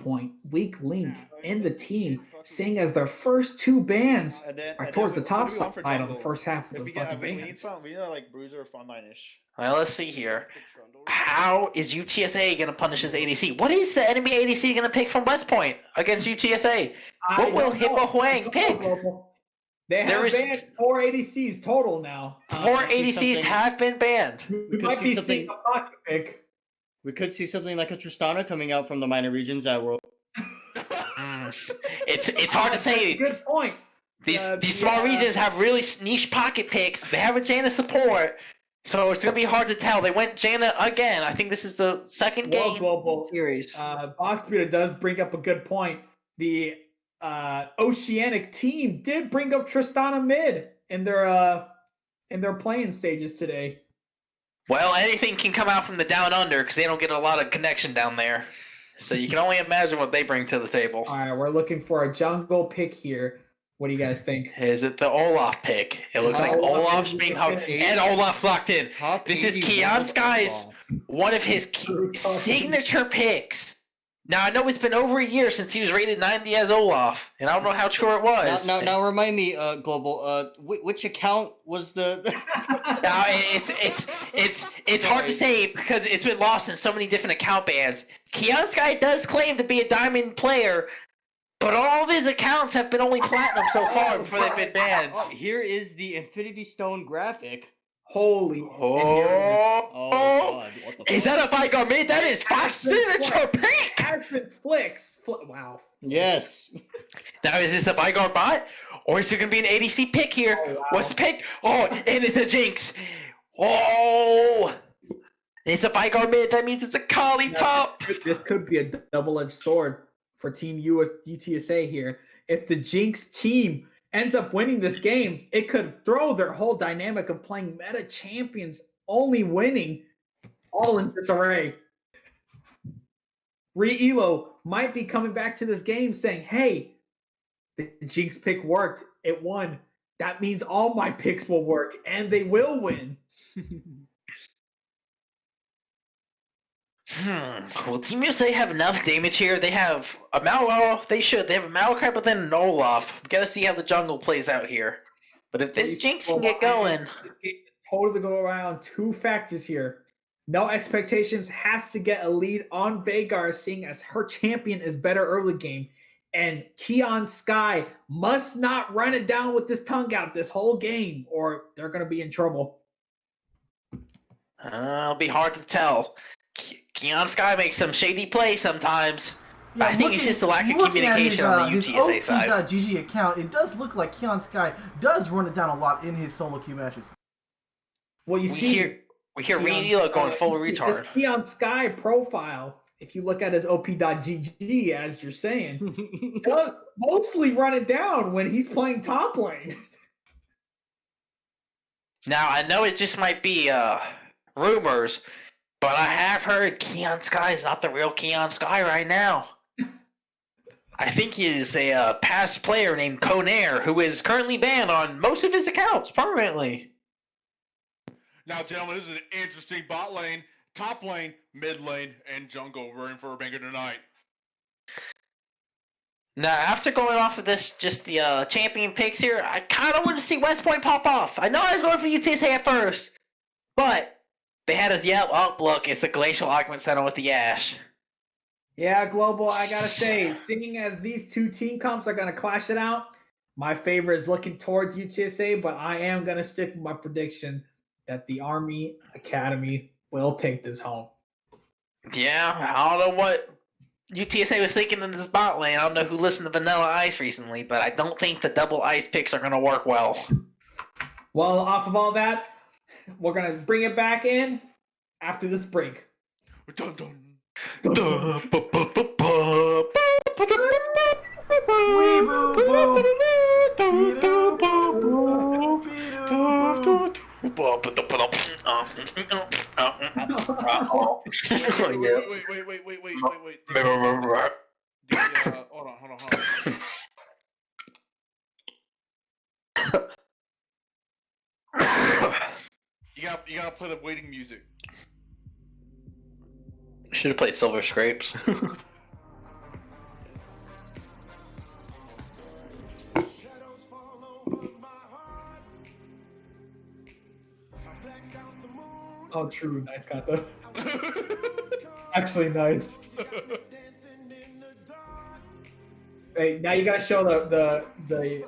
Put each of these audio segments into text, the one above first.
point, weak link in the team, seeing as their first two bans are towards the top side on the first half of the fucking bans. We need like Bruiser or frontline-ish. All right, let's see here. How is UTSA going to punish this ADC? What is the enemy ADC going to pick from Westpoint against UTSA? What will Hippo Huang pick? They have banned 4 ADCs total now. 4 ADCs have been banned. We could see something. We could see something like a Tristana coming out from the minor regions at World. It's hard to say. Good point. These small regions have really niche pocket picks. They have a Janna support, so it's gonna be hard to tell. They went Janna again. I think this is the second game global series. Boxbeater does bring up a good point. The Oceanic team did bring up Tristana mid in their playing stages today. Well, anything can come out from the down under because they don't get a lot of connection down there. So you can only imagine what they bring to the table. All right, we're looking for a jungle pick here. What do you guys think? Is it the Olaf pick? It looks like Olaf's being hugged. And Olaf's locked in. This is Keon Sky's one of his signature picks. Now, I know it's been over a year since he was rated 90 as Olaf, and I don't know how true it was. Now remind me, Global, which account was the... Now, it's hard to say because it's been lost in so many different account bans. Keon Sky does claim to be a diamond player, but all of his accounts have been only platinum so far before they've been banned. Here is the Infinity Stone graphic. Holy. God. What the is that a Vigar mid? That is Fox signature pick! Aspen flicks. Wow. Yes. Now, is this a Vigar bot? Or is it going to be an ADC pick here? Oh, wow. What's the pick? Oh, and it's a Jinx. Oh! It's a Vigar mid. That means it's a Kali top. This could be a double-edged sword for Team UTSA here. If the Jinx team ends up winning this game, it could throw their whole dynamic of playing meta champions only winning all in disarray. Re-Elo might be coming back to this game saying, hey, the Jinx pick worked. It won. That means all my picks will work, and they will win. Well, Team USA have enough damage here. They have a Malwell. They have a Malachi, but then an Olaf. We gotta see how the jungle plays out here. But if this Jinx can get going, totally go around 2 factors here. No expectations, has to get a lead on Veigar, seeing as her champion is better early game. And Keon Sky must not run it down with this tongue out this whole game, or they're gonna be in trouble. It'll be hard to tell. Keon Sky makes some shady plays sometimes. Yeah, I think it's just a lack of communication on the UTSA side. GG account, it does look like Keon Sky does run it down a lot in his solo queue matches. Well, we hear Re-Elo going full retard. This Keon Sky profile, if you look at his op.gg, as you're saying, does mostly run it down when he's playing top lane. Now, I know it just might be rumors, but I have heard Keon Sky is not the real Keon Sky right now. I think he is a past player named Conair, who is currently banned on most of his accounts permanently. Now, gentlemen, this is an interesting bot lane, top lane, mid lane, and jungle. We're in for a banger tonight. Now, after going off of this, just the champion picks here, I kind of want to see Westpoint pop off. I know I was going for UTSA at first, but they had us yell, oh, look, it's the Glacial Augment Center with the Ash. Yeah, Global, I gotta say, seeing as these 2 team comps are gonna clash it out, my favor is looking towards UTSA, but I am gonna stick with my prediction that the Army Academy will take this home. Yeah, I don't know what UTSA was thinking in this bot lane. I don't know who listened to Vanilla Ice recently, but I don't think the double ice picks are gonna work well. Well, off of all that, we're going to bring it back in after this break. Dun, dun. Wait. Hold on. You gotta play the waiting music. Should have played Silver Scrapes. Oh, true. Nice, Kata. Actually, nice. Hey, now you gotta show the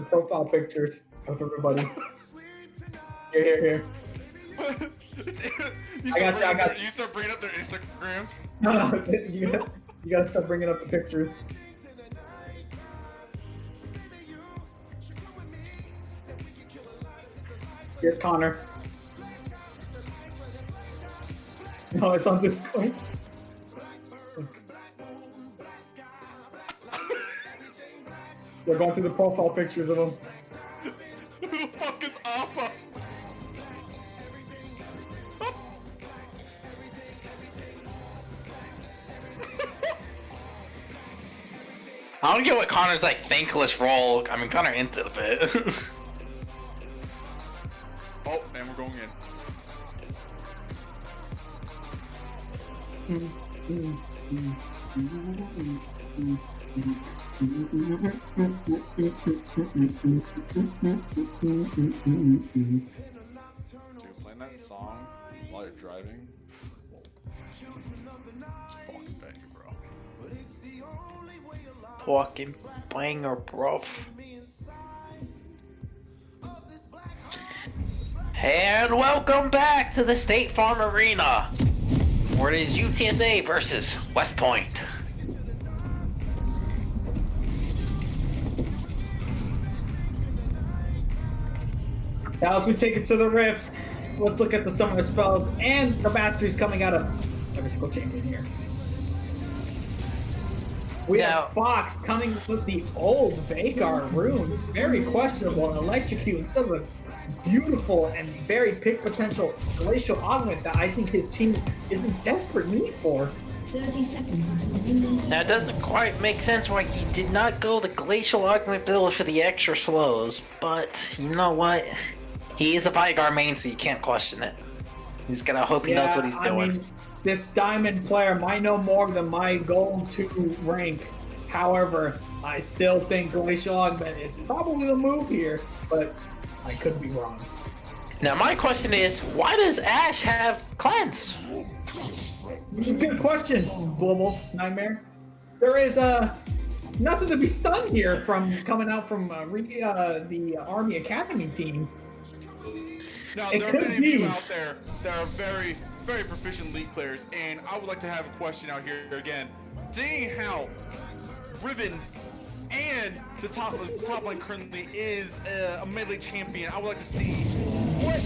profile pictures of everybody. Here. You I got You start bringing up their Instagrams. No, you gotta start bringing up the pictures. Here's Connor. No, it's on Discord. We're going through the profile pictures of them. Who the fuck is Appa? I don't get what Connor's like thankless role. I mean, Connor into a bit. Oh, and we're going in. Dude, playing that song while you're driving. It's fucking banging, bro. Fucking banger, bro. And welcome back to the State Farm Arena, where it is UTSA versus Westpoint. Now, as we take it to the Rift, let's look at the Summoner spells and the masteries coming out of every single champion here. We have Fox coming with the old Vagar runes, very questionable and electrocute instead of a beautiful and very pick potential glacial augment that I think his team is in desperate need for. 30 seconds until the minions. Now, it doesn't quite make sense why he did not go the glacial augment build for the extra slows, but you know what? He is a Vygar main, so you can't question it. He's gonna hope he knows what he's doing. I mean, this diamond player might know more than my gold 2 rank. However, I still think glacial augment is probably the move here, but I could be wrong. Now, my question is, why does Ash have cleanse? Good question, Global Nightmare. There is nothing to be stunned here from coming out from the Army Academy team. Now, It there are could many of be. you out there that are very, very proficient League players, and I would like to have a question out here again. Seeing how Riven and the top lane currently is a melee champion, I would like to see what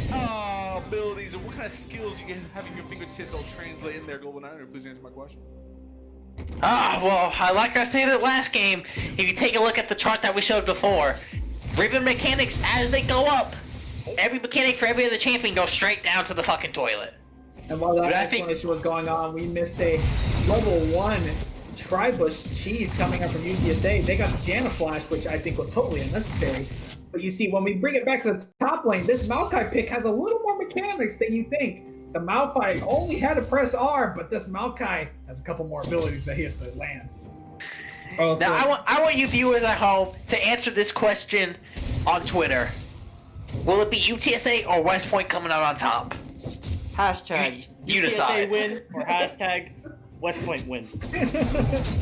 abilities or what kind of skills you have in your fingertips that'll translate in there. Global Niner, please answer my question. Well, like I said at last game, if you take a look at the chart that we showed before, Riven mechanics, as they go up, every mechanic for every other champion goes straight down to the fucking toilet. And while that But I think- explanation was going on, we missed a level 1 Tribush cheese coming up from UTSA. They got the Janna Flash, which I think was totally unnecessary. But you see, when we bring it back to the top lane, this Maokai pick has a little more mechanics than you think. The Malphite only had to press R, but this Maokai has a couple more abilities that he has to land. Now, I want you viewers at home to answer this question on Twitter. Will it be UTSA or West Point coming out on top? Hashtag You UTSA decide. win or hashtag West Point win.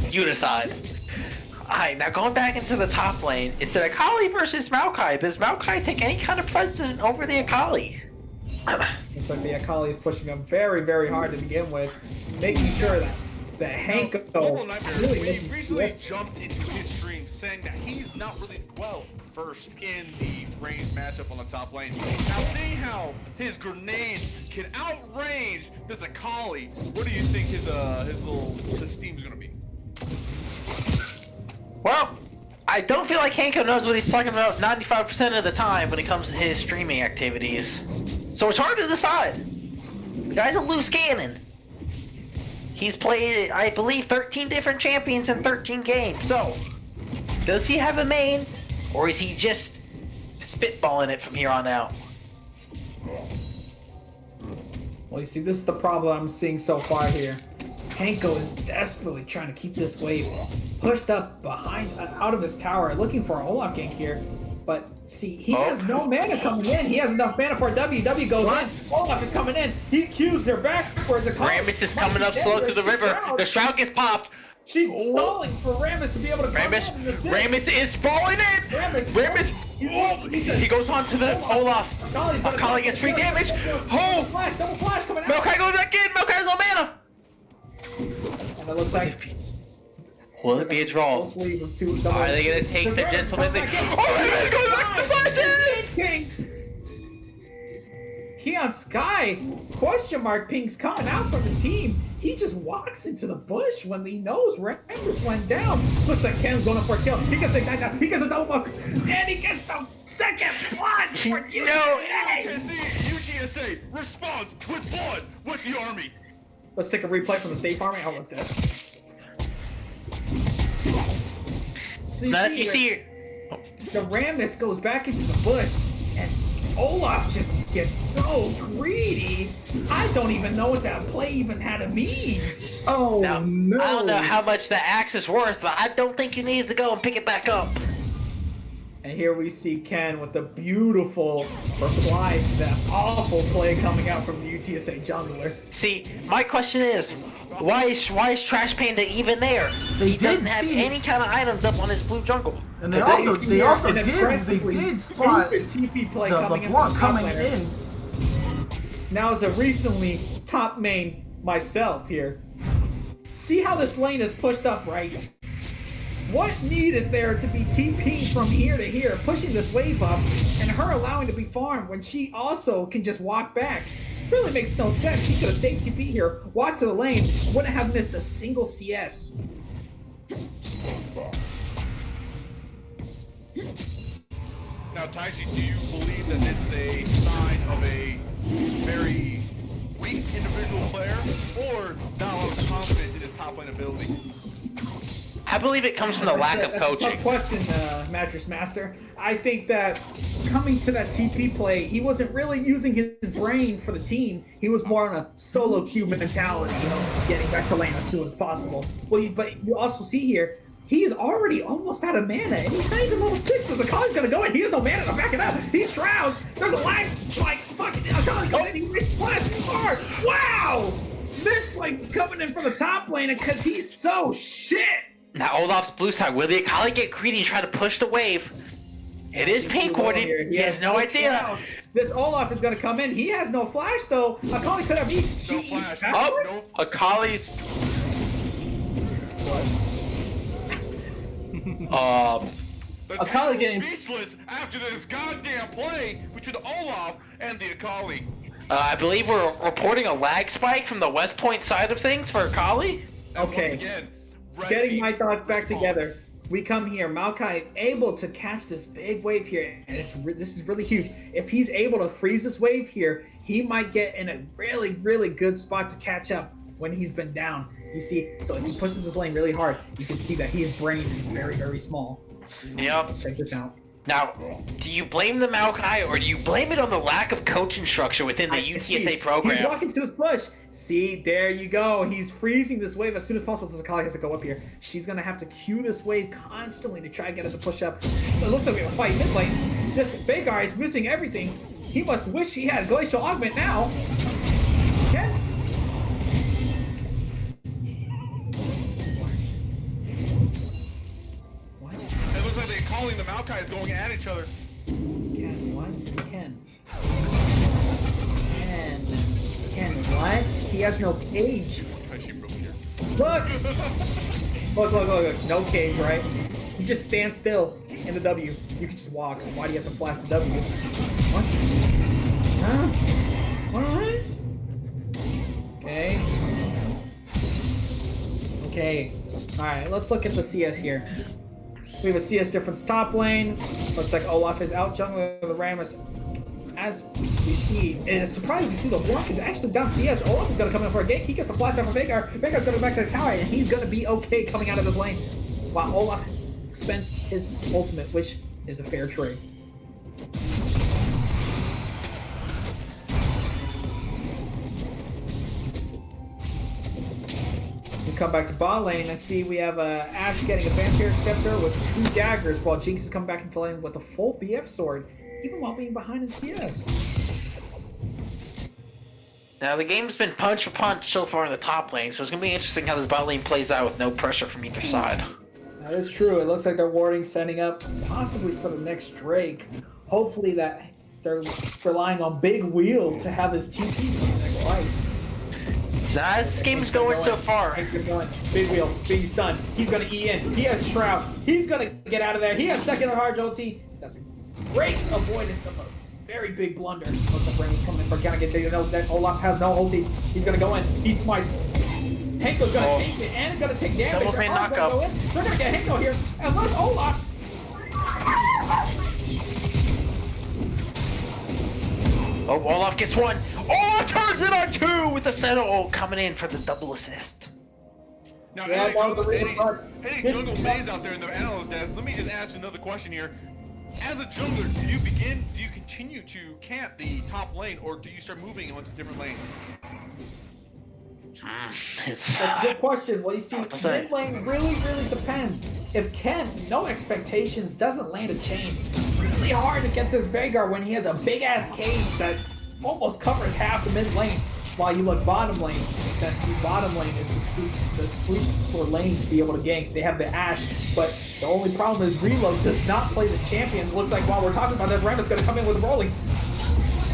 You decide. Alright, now going back into the top lane, it's an Akali versus Maokai. Does Maokai take any kind of precedent over the Akali? Looks like the Akali is pushing him very, very hard to begin with, making sure that Global Hanko Nightmare, really we making recently swift. jumped into his stream saying that he's not really well versed in the range matchup on the top lane. Now, seeing how his grenades can outrange this Akali, what do you think his team's gonna be? Well, I don't feel like Hanko knows what he's talking about 95% of the time when it comes to his streaming activities. So it's hard to decide. The guy's a loose cannon. He's played, I believe, 13 different champions in 13 games. So, does he have a main, or is he just spitballing it from here on out? Well, you see, this is the problem I'm seeing so far here. Hanko is desperately trying to keep this wave pushed up behind, out of his tower, looking for a Olaf gank here. But See, he has no mana coming in. He has enough mana for a W. W goes in. Olaf is coming in. He cues her backwards. Ramus is coming up slow to the river. The shroud gets popped. She's stalling for Ramus to be able to come in. Ramus is falling in. Ramus. He goes on to the Olaf. Akali gets free damage. Oh! Double flash coming out. Maokai goes back in. Maokai has no mana. And it looks like... Will it be a draw? Are they gonna take the gentleman thing? Oh, Ramus goes back to flashes! Keon Sky, question mark, Pink's coming out from the team. He just walks into the bush when he knows Ramus went down. Looks like Ken's going up for a kill. He gets a double buck, and he gets the second blood for UTSA responds with blood with the army. Let's take a replay from the State Farm. Oh, let's do it. So you see the Ramus goes back into the bush, and Olaf just gets so greedy. I don't even know what that play even had to mean. Oh, now, no. I don't know how much the axe is worth, but I don't think you needed to go and pick it back up. And here we see Ken with the beautiful reply to that awful play coming out from the UTSA jungler. See, my question is, why is Trash Panda even there? He doesn't have any kind of items up on his blue jungle. And they also did spot TP play the block coming in. Now as a recently top main myself here, see how this lane is pushed up, right? What need is there to be TP'ing from here to here, pushing this wave up, and her allowing to be farmed when she also can just walk back? Really makes no sense. He could have saved TP here, walked to the lane, wouldn't have missed a single CS. Now, Taishi, do you believe that this is a sign of a very weak individual player, or not a lot of confidence in his top lane ability? I believe it comes from the lack of coaching. Tough question, Mattress Master. I think that coming to that TP play, he wasn't really using his brain for the team. He was more on a solo queue mentality, getting back to lane as soon as possible. But you also see here, he's already almost out of mana, and he's not even level 6. There's Akali's gonna go in. He has no mana to back it up. He shrouds. There's a line, fucking Akali going in. He resplats hard. Wow! This play coming in from the top lane because he's so shit. Now Olaf's blue side, will the Akali get greedy and try to push the wave? It is pink warded. He has no idea. This Olaf is going to come in. He has no flash though. Akali could have eaten. No flash. Oh, Akali's. Akali getting speechless after this goddamn play between the Olaf and the Akali. I believe we're reporting a lag spike from the Westpoint side of things for Akali. Okay. Once again, getting my thoughts back together. We come here, Maokai able to catch this big wave here, and this is really huge. If he's able to freeze this wave here, he might get in a really, really good spot to catch up when he's been down. You see, so if he pushes this lane really hard, you can see that his brain is very, very small. Yep. Let's check this out. Now, do you blame the Maokai, or do you blame it on the lack of coaching structure within the UTSA program? He's walking to his bush. See, there you go. He's freezing this wave as soon as possible because Akali has to go up here. She's going to have to cue this wave constantly to try and get it to push up. It looks like we have a fight mid lane. This Vagar is missing everything. He must wish he had Glacial Augment now. Ken? What? It looks like the Akali and the Maokai is going at each other. Ken, what? Ken. Ken, what? He has no cage. Look! Look. No cage, right? You just stand still in the W. You can just walk. Why do you have to flash the W? What? Huh? What? Okay. Alright, let's look at the CS here. We have a CS difference top lane. Looks like Olaf is out jungling the Ramus. As we see, and it's surprising to see the block is actually down CS. Olaf is going to come in for a gank. He gets the flash down from Vagar. Vagar's going to go back to the tower, and he's going to be okay coming out of this lane. While Olaf spends his ultimate, which is a fair trade. come back to bot lane. I see we have Ash getting a Vampire Scepter with 2 daggers, while Jinx is coming back into lane with a full BF sword, even while being behind in CS. Now the game's been punch for punch so far in the top lane, so it's gonna be interesting how this bot lane plays out with no pressure from either side. That is true. It looks like they're warding, setting up possibly for the next Drake. Hopefully that they're relying on Big Wheel to have his TP for the next fight. Nah, this game's going so far. Big Wheel being stunned. He's gonna E in. He has Shroud. He's gonna get out of there. He has second hard ulti. That's a great avoidance of a very big blunder. Looks like Rain's coming in for counter. They know that Olaf has no ulti. He's gonna go in. He smites. Henko's gonna take it and gonna take damage. Double pin knockup. They're gonna get Henko here. Unless Olaf. Oh, Olaf gets one. Olaf turns it on 2 with the Sentinel coming in for the double assist. Now, Yeah, any jungle mains out there in the analyst desk, let me just ask you another question here. As a jungler, do you continue to camp the top lane, or do you start moving onto different lanes? It's That's a good question. Well, you see, mid lane really depends. If Ken, no expectations, doesn't land a chain, it's really hard to get this Veigar when he has a big ass cage that almost covers half the mid lane. While you look bottom lane, that bottom lane is the sleep for lane to be able to gank. They have the Ashe, but the only problem is Reload does not play this champion. Looks like while we're talking about that, Ram is going to come in with rolling.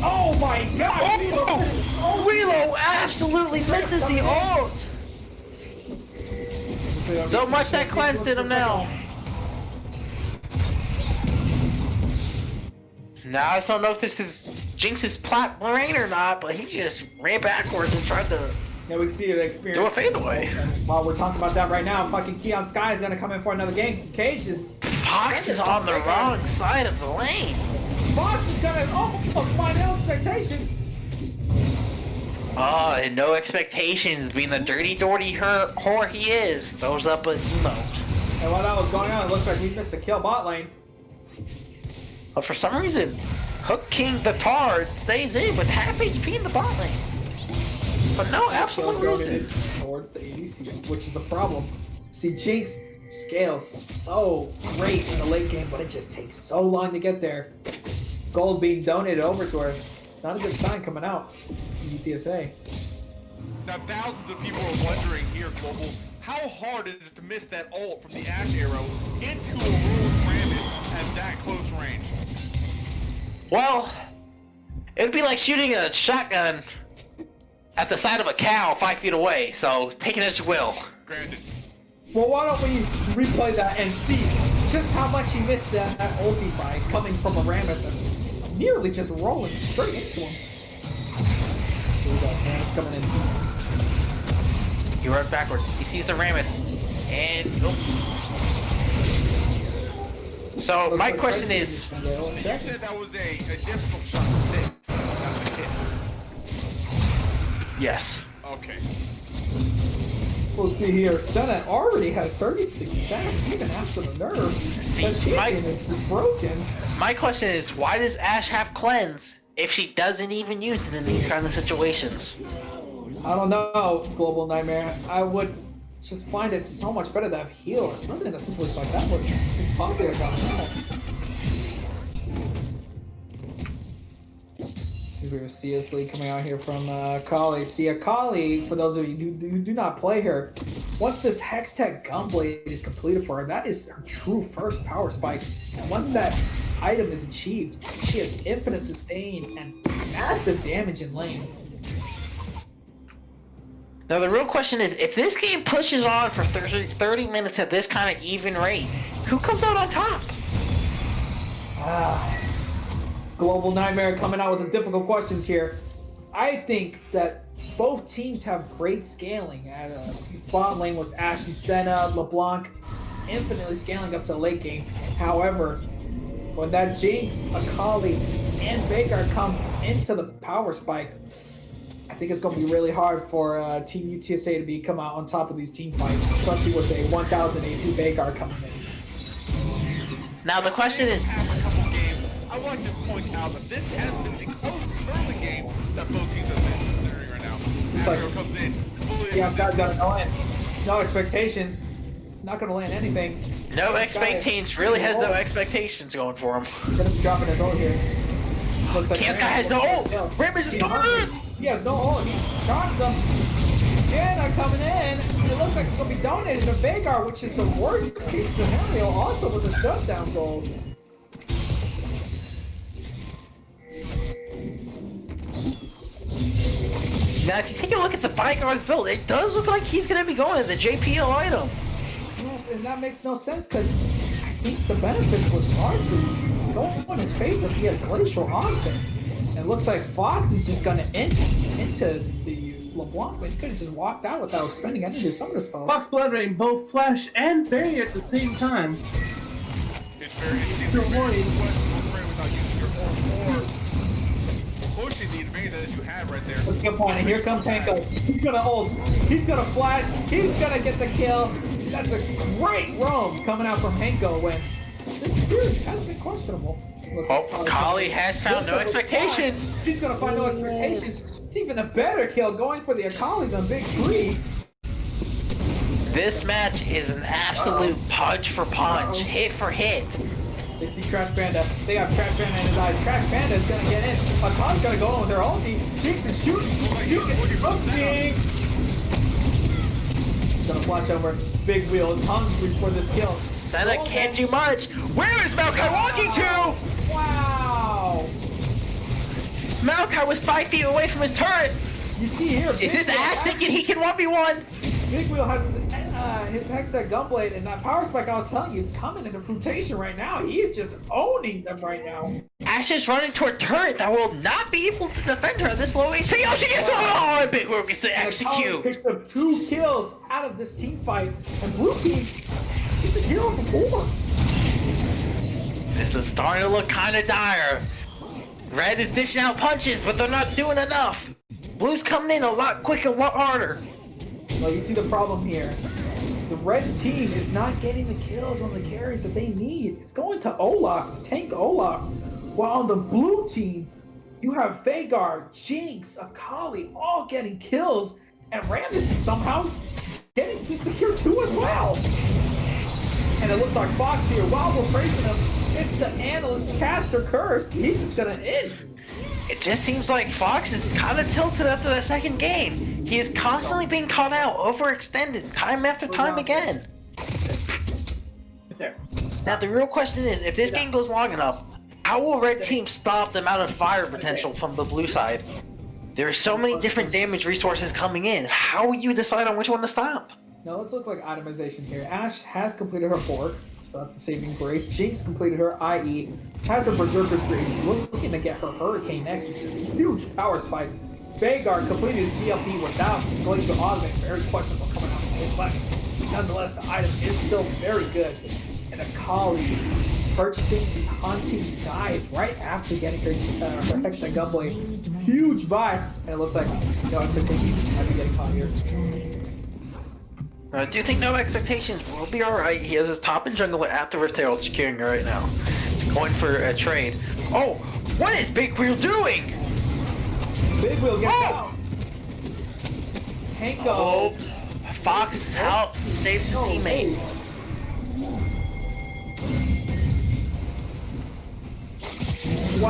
Oh my god! Reload absolutely misses the ult! So much that cleansed in him now. Now I just don't know if this is Jinx's plat lane or not, but he just ran backwards and tried to Yeah, we can see the experience. do a fadeaway. While we're talking about that right now, fucking Keon Sky is going to come in for another game. Cage is... Fox is on the wrong side of the lane. Fox is going to almost find no expectations. Oh, and no expectations, being the dirty whore he is, throws up an emote. And while that was going on, it looks like we missed a kill bot lane. But for some reason, Hook King the Tard stays in with half HP in the bot lane. For no absolute reason. Towards the ADC, which is the problem. See, Jinx scales so great in the late game, but it just takes so long to get there. Gold being donated over to her. It's not a good sign coming out from UTSA. Now, thousands of people are wondering here, Global, how hard is it to miss that ult from the Ashe arrow into a Ruined Rabbit at that close range? Well, it'd be like shooting a shotgun at the side of a cow 5 feet away, so take it as you will. Granted. Well, why don't we replay that and see just how much he missed that ulti by coming from a Rammus that's nearly just rolling straight into him. Here we go, Rammus coming in. He runs backwards. He sees the Rammus, and so my question is, You said that was a difficult shot to hit. That's a hit. yes. Okay. We'll see here. Senna already has 36 stacks even after the nerf. See, that champion is just broken. My question is, why does Ashe have cleanse if she doesn't even use it in these kind of situations? I don't know, Global Nightmare. I would just find it so much better to have heal, especially in a situation like that where it's possibly a got now. See, we have CS League coming out here from Kali. See, Kali, for those of you who do not play her, once this Hextech Gunblade is completed for her, that is her true first power spike. And once that item is achieved, she has infinite sustain and massive damage in lane. Now the real question is, if this game pushes on for 30 minutes at this kind of even rate, who comes out on top? Global Nightmare coming out with the difficult questions here. I think that both teams have great scaling at bot lane with Ashe and Senna, LeBlanc, infinitely scaling up to the late game. However, when that Jinx, Akali, and Veigar come into the power spike, I think it's going to be really hard for Team UTSA to come out on top of these team fights, especially with a 1000 AP Veigar coming in. Now the question is, I would like to point out that this has been the closest early game that both teams have been considering right now. It's like, Astro comes in. yeah, Sky's got to go in. No expectations. Not gonna land anything. No This guy expectations. is- Really has no expectations going for him. Gonna be dropping his ult here. Looks like Kian's guy has no ult. Ramus is He's coming hungry. in. He has no ult. He charms him. Janna coming in. It looks like it's gonna be donated to Vagar, which is the worst case scenario. Also with a shutdown goal. Now, if you take a look at the Vigar's build, it does look like he's going to be going to the JPL item. Yes, and that makes no sense because I think the benefits would largely go in his favor if he had Glacial on him. And it looks like Fox is just gonna into the LeBlanc, but he could have just walked out without spending any of his summoner spells. Fox Blood Rain, both Flash and Barrier at the same time. It's very, it seems Your very voice. request without using your ult or pushing the advantage that you have right there. That's a good point. And here comes Hanko. He's gonna ult. He's gonna flash. He's gonna get the kill. That's a great roam coming out from Hanko when this series has been questionable. Looks Oh, like Kali has found no expectations. He's gonna find no expectations. It's even a better kill going for the Akali than Big 3. This match is an absolute punch for punch, hit for hit. They see Trash Panda. They have Trash Panda in his eyes. Trash Panda is gonna get in. Akali's gonna go in with their ulti. Jinx is shooting. Shooting. Gonna flash over. Big Wheel is hungry for this kill. Senna can't do much. Where is Maokai walking to? Wow! Maokai was 5 feet away from his turret. You see here. Is this Ash thinking he can 1v1? Big Wheel has his Hextech Gunblade, and that Power Spike I was telling you is coming into rotation right now. He's just owning them right now. Ash is running toward a turret that will not be able to defend her at this low HP. Oh, she gets oh, Big Wheel gets to And Akali execute. picks up 2 kills out of this team fight, and Blue Team is a 0 for 4. This is starting to look kind of dire. Red is dishing out punches, but they're not doing enough. Blue's coming in a lot quicker, a lot harder. Well, you see the problem here. The red team is not getting the kills on the carries that they need. It's going to Olaf, tank Olaf. While on the blue team, you have Vagar, Jinx, Akali, all getting kills, and Rammus is somehow getting to secure 2 as well. And it looks like Fox here, while we're praising him, it's the analyst caster curse. He's just gonna end. It just seems like Fox is kind of tilted after that second game. He is constantly being caught out, overextended, time after time again. Right there. Now the real question is, if this game goes long enough, how will Red Team stop the amount of fire potential from the blue side? There are so many different damage resources coming in. How will you decide on which one to stop? Now let's look like itemization here. Ash has completed her fork, so that's a saving grace. Jinx completed her IE, has her Berserker's Grace. She's looking to get her Hurricane next, which is a huge power spike. Vagar completed his GLP without Glacial Augment. Very questionable coming out from his left. Nonetheless, the item is still very good. And Akali purchasing the Hunting Dice right after getting her Hextech Gunblade. Huge buy. And it looks like no expectations have to get caught here. I do think no expectations will be alright. He has his top and jungle at the Rift Herald securing it right now. Going for a trade. Oh, what is Big Wheel doing? Big Wheel gets out. Hanko. Oh, Fox helps, saves his teammate.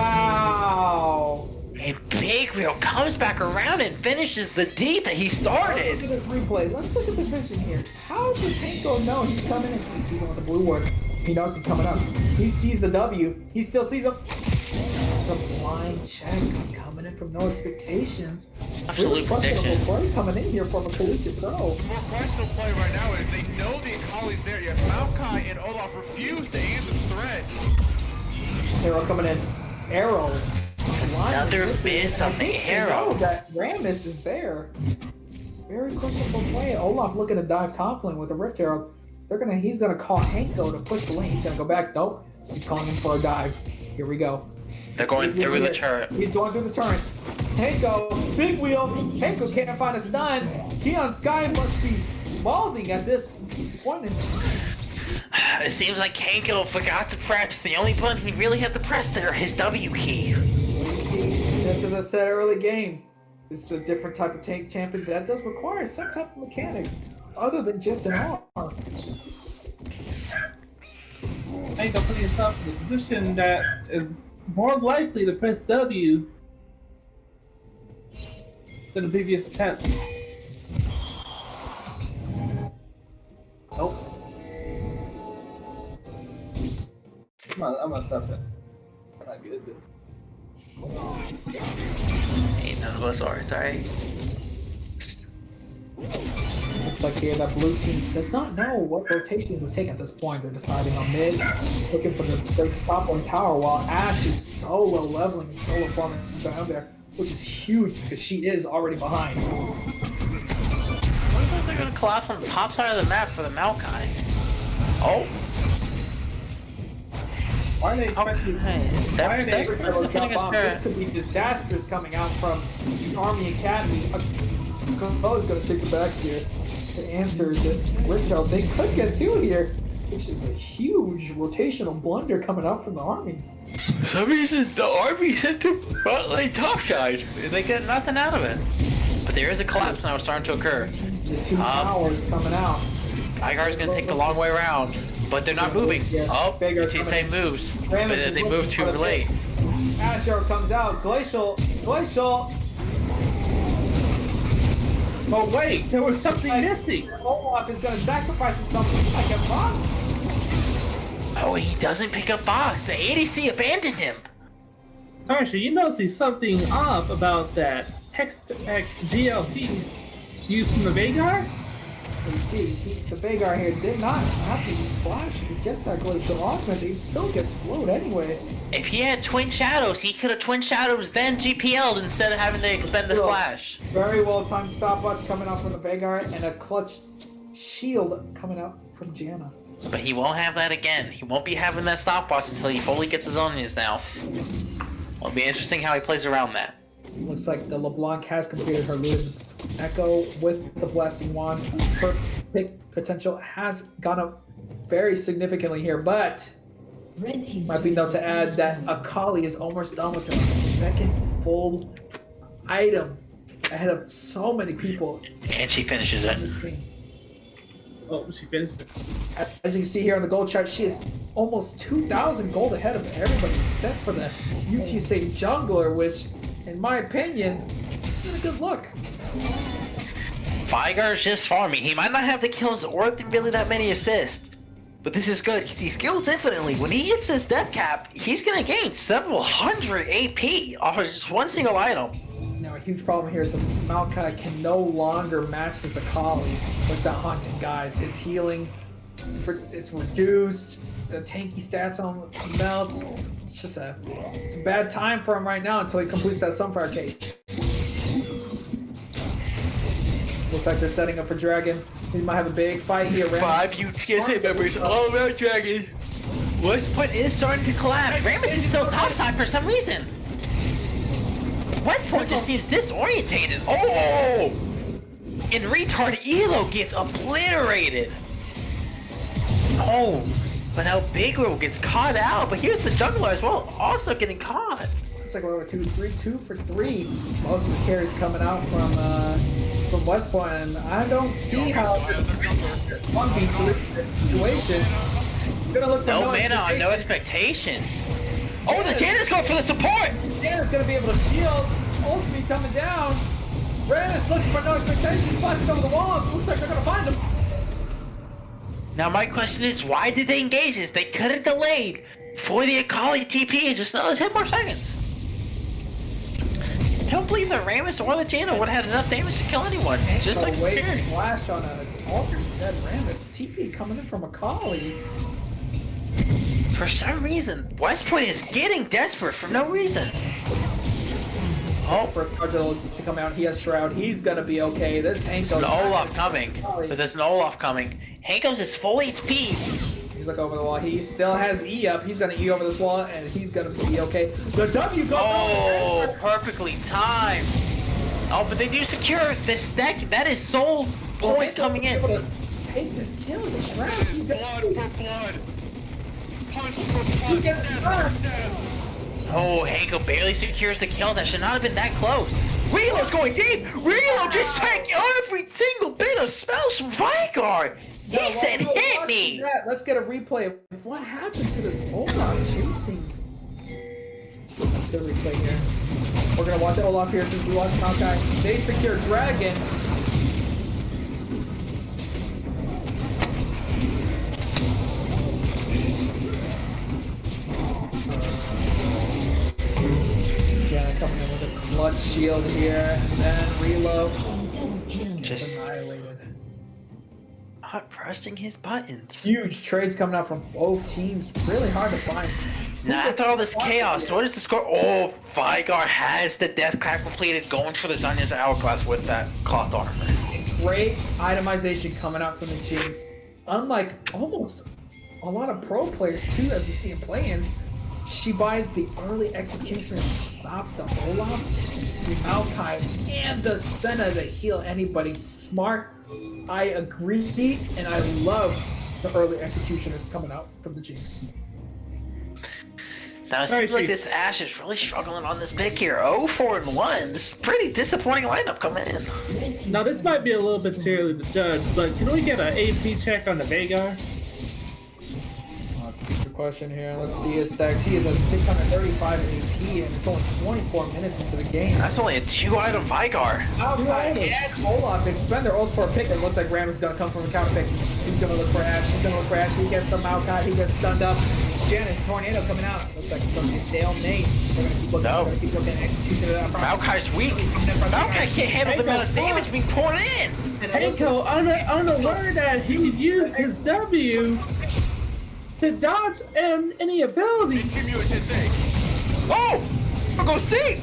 Wow. And Big Wheel comes back around and finishes the D that he Let's started. look at this replay. Let's look at the vision here. How does Hanko know he's coming in? He sees him with the blue wood. He knows he's coming up. He sees the W. He still sees him. It's a blind check coming in from no expectations. Absolute questionable prediction. play coming in here from a collegiate pro. The more questionable play right now is they know the Akali's there, yet Maokai and Olaf refuse to answer the threat. Arrow coming in. Arrow. Another miss on the arrow. That Rammus is there. Very questionable play. Olaf looking to dive top lane with a Rift Arrow. He's gonna call Hanko to push the lane. He's gonna go back. Nope. He's calling him for a dive. Here we go. They're going through the turret. He's going through the turret. Hanko, big wheel. Hanko can't find a stun. Keon Sky must be balding at this point in time. It seems like Hanko forgot to press the only button he really had to press there, his W key. Just as I said early game, this is a different type of tank champion, but that does require some type of mechanics. other than just an R. I think they'll put yourself in a position that is more likely to press W than the previous attempt. Nope. I'm gonna stop that. I'm not good at this. Ain't none of us are, it's alright. Looks like here that blue team does not know what rotations to take at this point. They're deciding on mid, looking for the top one tower, while Ashe is solo leveling and solo farming down there, which is huge because she is already behind. I wonder if they're gonna collapse on the top side of the map for the Maokai. Oh, Why are they expecting? okay. Steps This fair. could be disasters coming out from the Army Academy. Cole's gonna take it back here to answer this Ringo. They could get two here, which is a huge rotational blunder coming out from the Army. For some reason, the Army sent the front lane top side. They get nothing out of it. But there is a collapse now starting to occur. The two towers coming out. Igar's gonna take the long way around, but they're not moving. Oh, it's the same moves, but they move too late. Asher comes out. Glacial. Oh wait, there was something missing. Olaf is gonna sacrifice himself like a box. Oh, he doesn't pick up box. The ADC abandoned him. Tarsha, you notice something off about that Hex-Tech GLP used from the Vagar? You see, the Vagar here did not have to use Flash. If he gets that glacial augment, he'd still get slowed anyway. If he had Twin Shadows, he could have Twin Shadows then GPL'd instead of having to expend the splash. Very well timed stopwatch coming out from the Vagar and a clutch shield coming out from Janna. But he won't have that again. He won't be having that stopwatch until he fully gets his onions now. It'll be interesting how he plays around that. Looks like the LeBlanc has completed her Lewis Echo with the Blasting Wand. Her pick potential has gone up very significantly here, but Red team's might be note to add that Akali is almost done with her second full item ahead of so many people. And she finishes it. Oh, she finished it. As you can see here on the gold chart, she is almost 2,000 gold ahead of everybody except for the UTSA jungler, which, in my opinion, is a good look. Vigar's just farming. He might not have the kills or really that many assists, but this is good. He skills infinitely. When he hits his death cap, he's gonna gain several hundred AP off of just one single item. Now, a huge problem here is that this Maokai can no longer match this Akali with the hunting guys. His healing, it's reduced. The tanky stats on melts. It's a bad time for him right now until he completes that Sunfire case. Looks like they're setting up for Dragon. He might have a big fight here. 5 UTSA members all around Dragon. Westpoint is starting to collapse. Ramus is still topside for some reason. Westpoint just seems disorientated. Oh! And retard Elo gets obliterated. Oh, but now Big Ro gets caught out. But here's the jungler as well, also getting caught. Looks like we're over 2 for 3. Most of the carries coming out from West Point, and I don't see how 1v3 situation. Gonna look for No mana on no expectations. Oh, the Janna's going for the support! Janna's gonna be able to shield. Ultimate coming down. Rand's looking for no expectations, flashing over the wall. Looks like they're gonna find him. Now my question is, why did they engage this? They could have delayed for the Akali TP in just another 10 more seconds. I don't believe that Ramus or the Janna would have had enough damage to kill anyone. Just like Spirit. Flash on an already dead Ramus. TP coming in from Akali. For some reason, Westpoint is getting desperate for no reason. Oh, for Cardinal to come out, he has Shroud. He's gonna be okay. This Hanko's There's an Olaf coming, but there's an Olaf coming. Hanko's is full HP. He's like over the wall. He still has E up. He's gonna E over this wall, and he's gonna be okay. The W goes. Oh, perfectly timed. Oh, but they do secure this stack. That is Soul Point coming in. Take this kill. The Shroud. He's Blood for blood. Punch for punch. He gets Death for death. Oh, Hanko barely secures the kill. That should not have been that close. Reload's going deep. Reload just take every single bit of spells from Vigar. He said, "Hit me." Let's get a replay of what happened to this Olaf chasing. Let's get a replay here. We're gonna watch Olaf here since we watched Maokai. They secure Dragon. Janna coming in with a clutch shield here, and then reload. Just Annihilated. not pressing his buttons. Huge trades coming out from both teams. Really hard to find. Now, after all this chaos, what is the score? Oh, Vigar has the death clap completed, going for the Zhonya's hourglass with that cloth armor. Great itemization coming out from the Jinx. Unlike almost a lot of pro players too, as we see in play-ins, she buys the early execution to stop the Olaf, the Maokai, and the Senna to heal anybody. Smart. I agree, and I love the early executioners coming out from the Jinx. Now, it seems like this Ashe is really struggling on this pick here. 0-4-1. This is a pretty disappointing lineup coming in. Now, this might be a little bit too early to judge, but can we get an AP check on the Veigar? That's a good question here. Let's see his stacks. He is a 635 AP, and it's only 24 minutes into the game. That's only a 2-item Vigar. Maokai and Olaf expend their ults for a pick. It looks like Ram is going to come from a counter pick. He's going to look for Ashe. He's going to look for Ashe. He gets the Maokai. He gets stunned up. Janna, Tornado coming out. Looks like it's going to be a stalemate. We're going to keep looking. No. We're going to keep looking. Execution of that problem. Maokai's weak. Maokai can't handle the amount of damage being poured in. Hanko, unaware that he could use his W to dodge any ability. Continue with his say. Oh! It goes deep!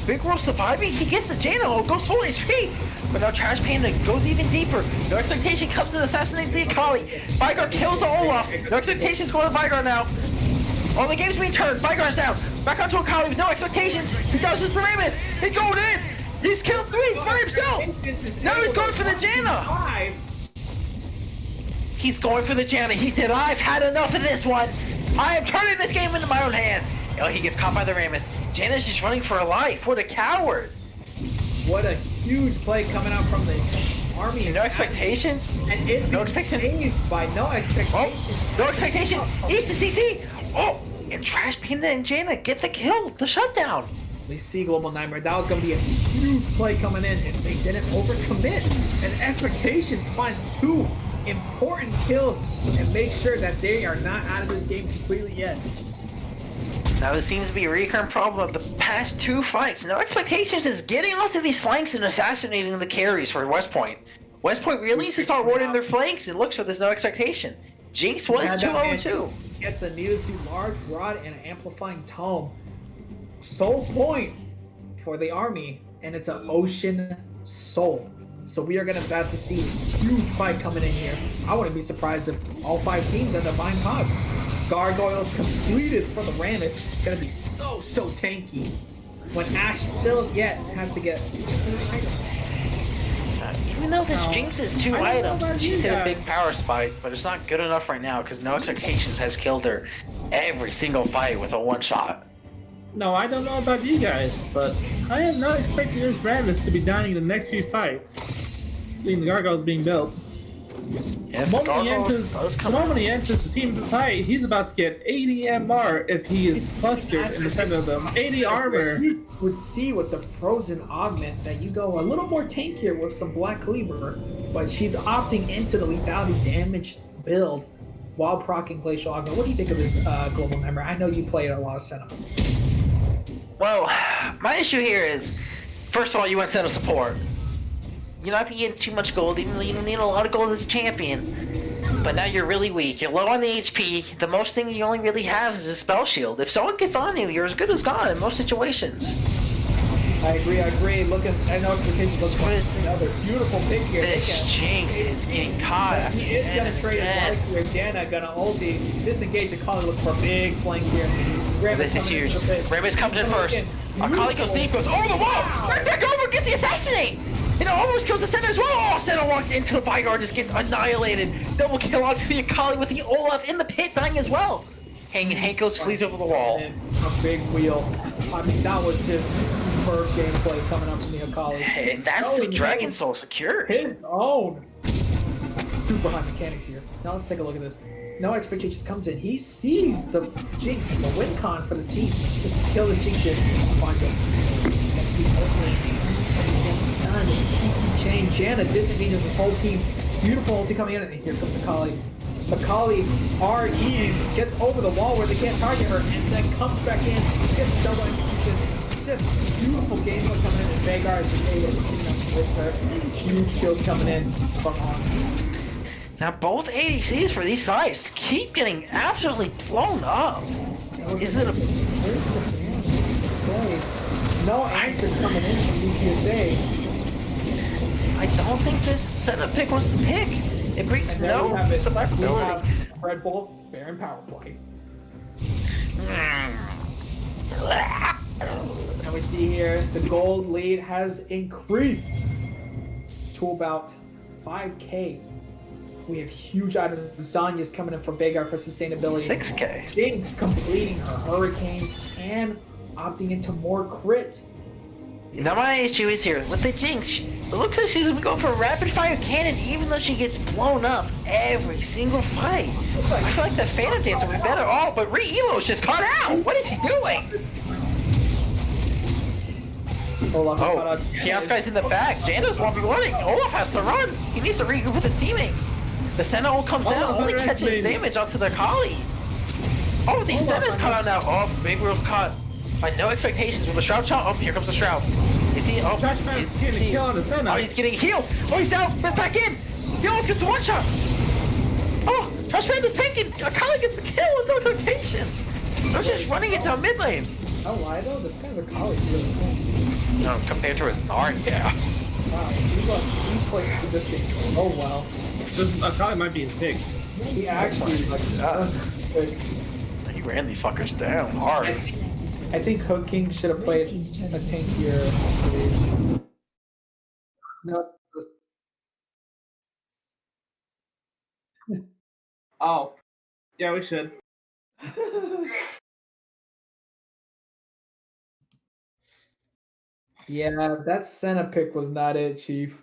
Big World surviving, he gets the Janna, goes full HP! But now Trash Panda goes even deeper. No Expectation comes and assassinates the Akali. Vigar kills the Olaf. No Expectations going to Vigar now. All the game's being turned. Vigar's down. Back onto Akali with no expectations. He dodges the Ramus. He's going in. He's killed 3 by himself. Now he's going for the Janna. He's going for the Janna. He said, "I've had enough of this one. I am turning this game into my own hands." Oh, he gets caught by the Ramus. Janna's just running for her life. What a coward. What a huge play coming out from the army. No expectations. And it's No expectation. saved by no expectations. Oh, no expectation. East to CC. Oh, and Trash Panda and Janna get the kill, the shutdown. We see Global Nightmare. That was going to be a huge play coming in if they didn't overcommit. And Expectations finds 2 important kills and make sure that they are not out of this game completely yet. Now this seems to be a recurrent problem of the past 2 fights. No Expectations is getting onto these flanks and assassinating the carries for Westpoint. Westpoint really needs to start warding their flanks and looks for this No Expectation. Jinx was 2-0-2. Gets a Nidosu large rod and an amplifying tome. Soul point for the army, and it's an Ocean Soul. So we are about to see a huge fight coming in here. I wouldn't be surprised if all 5 teams end up buying pods. Gargoyles completed for the Ramus. It's gonna be so tanky. When Ashe still yet has to get items. Even though this Jinx is 2 I don't know items, about she's you hit a guys. big power spike, but it's not good enough right now because No Expectations has killed her every single fight with a 1-shot. No, I don't know about you guys, but I am not expecting this Ramus to be dying in the next few fights. Seeing the Gargoyles being built. If The the moment he enters the team fight, he's about to get 80 MR if he is clustered in the center of them. 80 armor. You would see with the frozen augment that you go a little more tankier with some Black Cleaver, but she's opting into the lethality damage build while proccing Glacial Augment. What do you think of this Global Member? I know you play a lot of setup. Well, my issue here is, first of all, you want to set a support. You're not getting too much gold, even though you don't need a lot of gold as a champion. But now you're really weak. You're low on the HP. The most thing you only really have is a spell shield. If someone gets on you, you're as good as gone in most situations. I agree. Looking, I know Expectations looks What like is- another beautiful pick here. This Jinx is getting caught after He is going to trade his life here. Janna going to ulti, disengage Akali, look for a big flank here. This is huge. Ramus comes in first. Akali goes deep, goes over the wall. Right back over, gets the assassinate. You know, almost kills the Senna as well. Oh, Senna walks into the Vigar, just gets annihilated. Double kill onto the Akali with the Olaf in the pit, dying as well. Hanko's flees over the wall. A big wheel. I mean, that was just superb gameplay coming up from the Akali. And that's the Dragon Soul secured. His own. Super high mechanics here. Now let's take a look at this. No expectations comes in. He sees the Jinx, the win con for this team. Just to kill this Jinx here. Find him. Stunned. CC chain. Janna disengages this whole team. Beautiful ulti coming in, and here comes Akali. Akali REs, gets over the wall where they can't target her, and then comes back in, gets double execution. Just beautiful gameplay coming in, and Veigar is just able to team up with her. Huge kills coming in from on. Now both ADCs for these sides keep getting absolutely blown up. Is it a... No answer coming in from UTSA. I don't think this setup pick was the pick. It brings no survivability. Red Bull, Baron power play. And we see here the gold lead has increased to about 5K. We have huge items. Zanya's coming in for Veigar for sustainability. 6K. Jinx completing her hurricanes and opting into more crit. Now my issue is here with the Jinx. It looks like she's gonna go for a rapid fire cannon even though she gets blown up every single fight. I feel like the Phantom Dancer would be better. Oh, but Re-Elo's just caught out! What is he doing? Olaf caught out. Kiosky's in the back. Jando's 1v1ing. Olaf has to run. He needs to regroup with his teammates. The Sentinel comes out, only catches damage onto the Kali. Oh, the Sentinel's caught out now. Oh, Big World's caught. By no expectations with the Shroud shot. Oh, here comes the Shroud. Is he? Oh, Trashman's getting a kill on the Sentinel. Oh, he's getting healed. Oh, he's down. But back in. He almost gets the one shot. Oh, Trashman is taken. Akali gets the kill with no expectations. They're just running it down mid lane. Oh, why though? This guy's a college really cool. No, compared to his Narn, yeah. Wow, he plays this game. Oh wow. This Akali might be his pick. He actually like He ran these fuckers down hard. I think Hook King should have played a tankier. No. Oh. Yeah, we should. Yeah, that Senna pick was not it, Chief.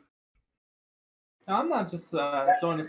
I'm not just throwing this